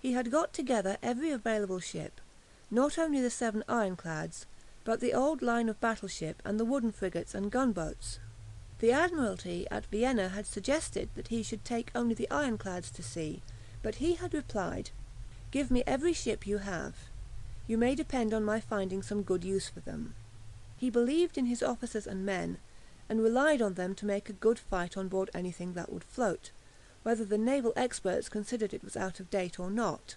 He had got together every available ship, not only the 7 ironclads, but the old line of battleship and the wooden frigates and gunboats. The Admiralty at Vienna had suggested that he should take only the ironclads to sea, but he had replied, "Give me every ship you have. You may depend on my finding some good use for them." He believed in his officers and men, and relied on them to make a good fight on board anything that would float, whether the naval experts considered it was out of date or not.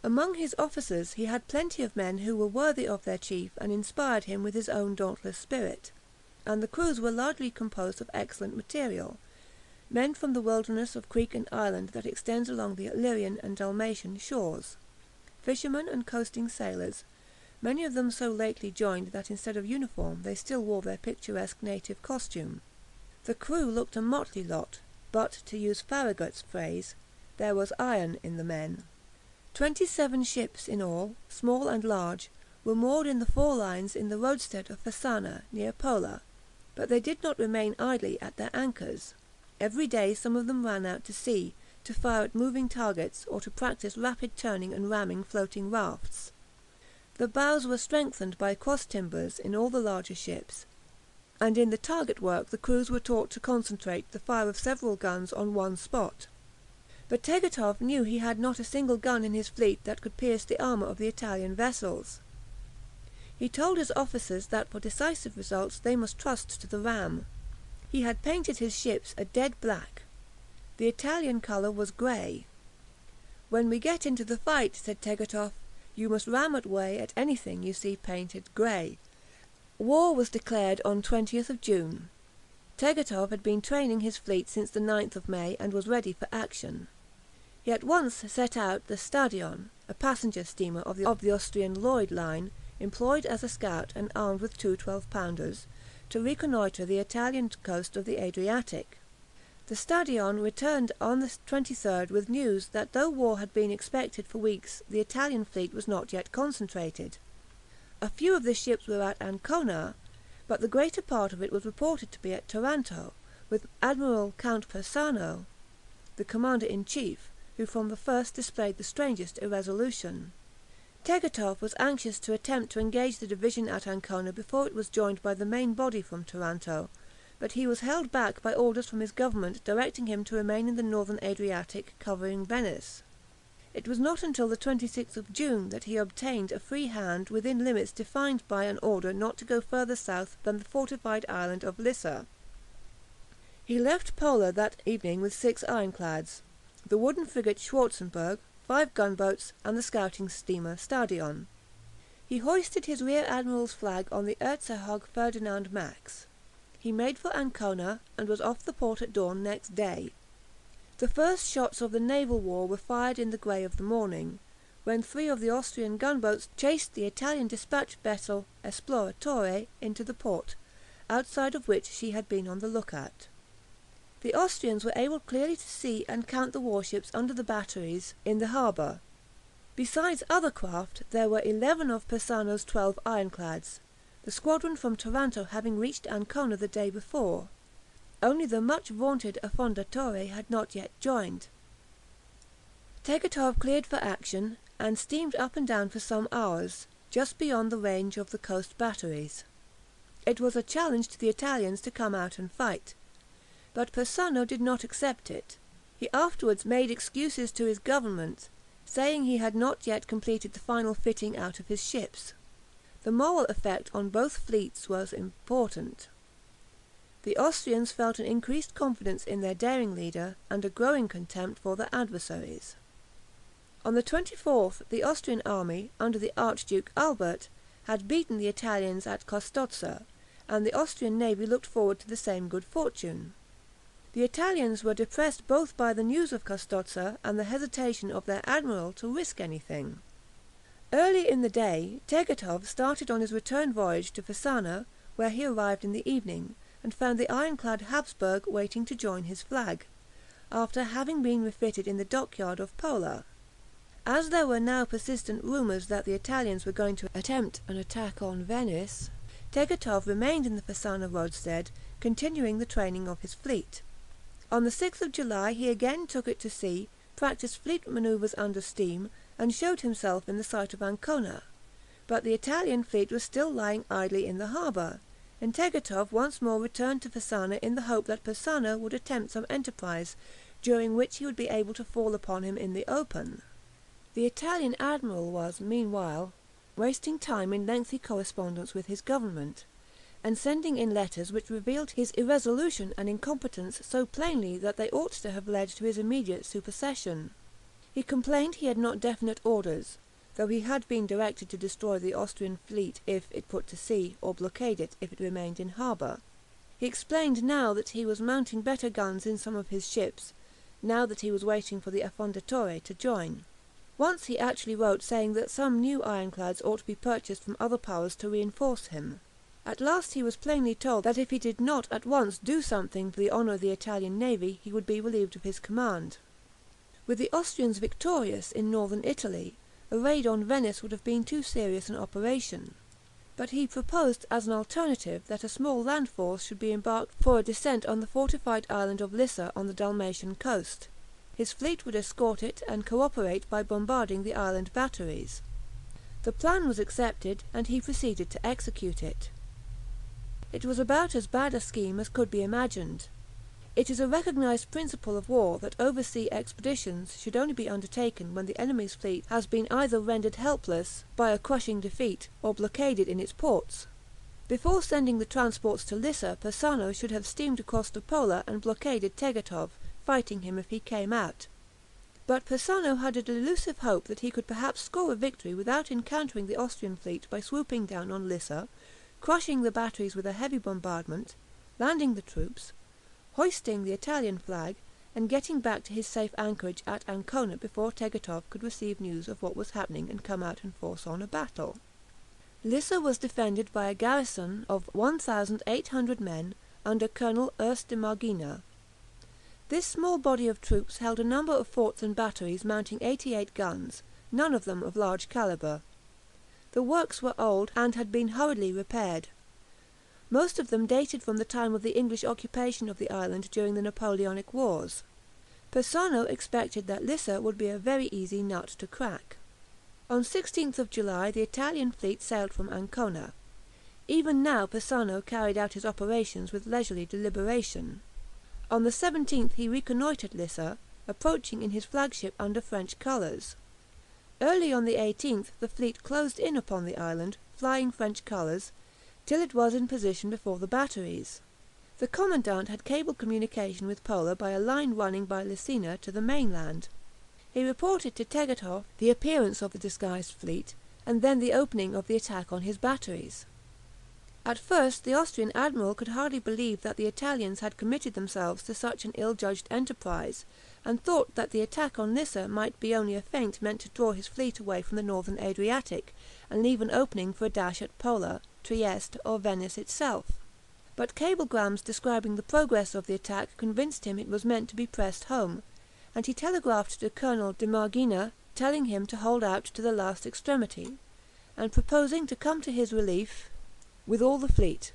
Among his officers he had plenty of men who were worthy of their chief and inspired him with his own dauntless spirit, and the crews were largely composed of excellent material, men from the wilderness of creek and island that extends along the Illyrian and Dalmatian shores, fishermen and coasting sailors, many of them so lately joined that instead of uniform they still wore their picturesque native costume. The crew looked a motley lot, but, to use Farragut's phrase, there was iron in the men. 27 ships in all, small and large, were moored in the 4 lines in the roadstead of Fasana, near Pola, but they did not remain idly at their anchors. Every day some of them ran out to sea, to fire at moving targets or to practise rapid turning and ramming floating rafts. The bows were strengthened by cross timbers in all the larger ships, and in the target work the crews were taught to concentrate the fire of several guns on one spot. But Tegethoff knew he had not a single gun in his fleet that could pierce the armour of the Italian vessels. He told his officers that for decisive results they must trust to the ram. He had painted his ships a dead black. The Italian colour was grey. "When we get into the fight," said Tegethoff, "you must ram away at anything you see painted grey." War was declared on 20th of June. Tegethoff had been training his fleet since the 9th of May and was ready for action. He at once set out the Stadion, a passenger steamer of the Austrian Lloyd line, employed as a scout and armed with 2 12-pounders, to reconnoitre the Italian coast of the Adriatic. The Stadion returned on the 23rd with news that though war had been expected for weeks, the Italian fleet was not yet concentrated. A few of the ships were at Ancona, but the greater part of it was reported to be at Taranto, with Admiral Count Persano, the commander-in-chief, who from the first displayed the strangest irresolution. Tegethoff was anxious to attempt to engage the division at Ancona before it was joined by the main body from Taranto, but he was held back by orders from his government directing him to remain in the northern Adriatic, covering Venice. It was not until the 26th of June that he obtained a free hand within limits defined by an order not to go further south than the fortified island of Lissa. He left Pola that evening with 6 ironclads, the wooden frigate Schwarzenberg, 5 gunboats, and the scouting steamer Stadion. He hoisted his rear admiral's flag on the Erzherzog Ferdinand Max. He made for Ancona, and was off the port at dawn next day. The first shots of the naval war were fired in the grey of the morning, when 3 of the Austrian gunboats chased the Italian dispatch vessel Esploratore into the port, outside of which she had been on the lookout. The Austrians were able clearly to see and count the warships under the batteries in the harbour. Besides other craft, there were 11 of Persano's 12 ironclads, the squadron from Taranto having reached Ancona the day before. Only the much vaunted Affondatore had not yet joined. Tegethoff cleared for action, and steamed up and down for some hours, just beyond the range of the coast batteries. It was a challenge to the Italians to come out and fight, but Persano did not accept it. He afterwards made excuses to his government, saying he had not yet completed the final fitting out of his ships. The moral effect on both fleets was important. The Austrians felt an increased confidence in their daring leader, and a growing contempt for their adversaries. On the 24th the Austrian army, under the Archduke Albert, had beaten the Italians at Custozza, and the Austrian navy looked forward to the same good fortune. The Italians were depressed both by the news of Custozza and the hesitation of their admiral to risk anything. Early in the day Tegethoff started on his return voyage to Fasana, where he arrived in the evening, and found the ironclad Habsburg waiting to join his flag, after having been refitted in the dockyard of Pola. As there were now persistent rumours that the Italians were going to attempt an attack on Venice, Tegethoff remained in the Fasana roadstead, continuing the training of his fleet. On the 6th of July he again took it to sea, practised fleet manoeuvres under steam, and showed himself in the sight of Ancona; but the Italian fleet was still lying idly in the harbour, and Tegethoff once more returned to Fasana in the hope that Persano would attempt some enterprise, during which he would be able to fall upon him in the open. The Italian admiral was, meanwhile, wasting time in lengthy correspondence with his government, and sending in letters which revealed his irresolution and incompetence so plainly that they ought to have led to his immediate supersession. He complained he had not definite orders, though he had been directed to destroy the Austrian fleet if it put to sea, or blockade it if it remained in harbour. He explained now that he was mounting better guns in some of his ships, now that he was waiting for the Affondatore to join. Once he actually wrote saying that some new ironclads ought to be purchased from other powers to reinforce him. At last he was plainly told that if he did not at once do something for the honour of the Italian navy he would be relieved of his command. With the Austrians victorious in northern Italy, a raid on Venice would have been too serious an operation; but he proposed as an alternative that a small land force should be embarked for a descent on the fortified island of Lissa on the Dalmatian coast. His fleet would escort it and co-operate by bombarding the island batteries. The plan was accepted, and he proceeded to execute it. It was about as bad a scheme as could be imagined. It is a recognised principle of war that oversea expeditions should only be undertaken when the enemy's fleet has been either rendered helpless by a crushing defeat, or blockaded in its ports. Before sending the transports to Lissa, Persano should have steamed across the Pola and blockaded Tegethoff, fighting him if he came out. But Persano had a delusive hope that he could perhaps score a victory without encountering the Austrian fleet by swooping down on Lissa, crushing the batteries with a heavy bombardment, landing the troops, hoisting the Italian flag, and getting back to his safe anchorage at Ancona before Tegethoff could receive news of what was happening and come out and force on a battle. Lissa was defended by a garrison of 1,800 men under Colonel Urs de Margina. This small body of troops held a number of forts and batteries mounting 88 guns, none of them of large calibre. The works were old, and had been hurriedly repaired. Most of them dated from the time of the English occupation of the island during the Napoleonic wars. Persano expected that Lissa would be a very easy nut to crack. On 16th of July the Italian fleet sailed from Ancona. Even now Persano carried out his operations with leisurely deliberation. On the 17th he reconnoitred Lissa, approaching in his flagship under French colours. Early on the 18th the fleet closed in upon the island, flying French colours, till it was in position before the batteries. The commandant had cable communication with Pola by a line running by Lessina to the mainland. He reported to Tegethoff the appearance of the disguised fleet, and then the opening of the attack on his batteries. At first the Austrian admiral could hardly believe that the Italians had committed themselves to such an ill-judged enterprise, and thought that the attack on Lissa might be only a feint meant to draw his fleet away from the northern Adriatic, and leave an opening for a dash at Pola, Trieste, or Venice itself. But cablegrams describing the progress of the attack convinced him it was meant to be pressed home, and he telegraphed to Colonel de Margina, telling him to hold out to the last extremity, and proposing to come to his relief with all the fleet.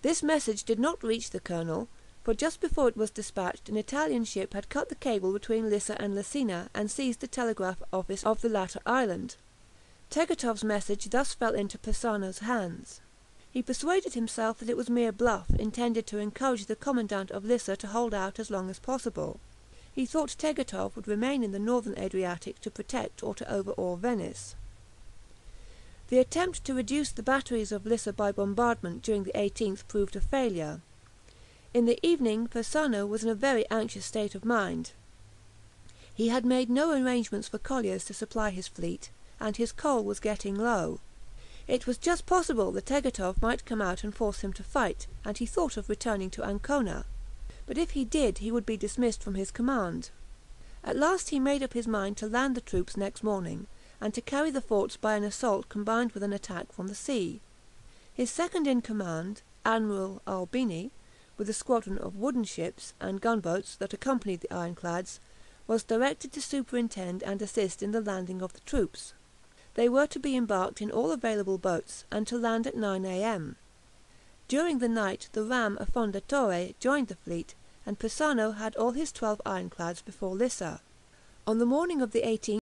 This message did not reach the colonel, for just before it was dispatched an Italian ship had cut the cable between Lissa and Lessina and seized the telegraph office of the latter island. Tegethoff's message thus fell into Persano's hands. He persuaded himself that it was mere bluff intended to encourage the commandant of Lissa to hold out as long as possible. He thought Tegethoff would remain in the northern Adriatic to protect or to overawe Venice. The attempt to reduce the batteries of Lissa by bombardment during the 18th proved a failure. In the evening Persano was in a very anxious state of mind. He had made no arrangements for colliers to supply his fleet, and his coal was getting low. It was just possible that Tegethoff might come out and force him to fight, and he thought of returning to Ancona. But if he did, he would be dismissed from his command. At last he made up his mind to land the troops next morning, and to carry the forts by an assault combined with an attack from the sea. His second in command, Admiral Albini, with a squadron of wooden ships and gunboats that accompanied the ironclads, was directed to superintend and assist in the landing of the troops. They were to be embarked in all available boats, and to land at 9 a.m. During the night the ram Affondatore joined the fleet, and Persano had all his 12 ironclads before Lissa. On the morning of the 18th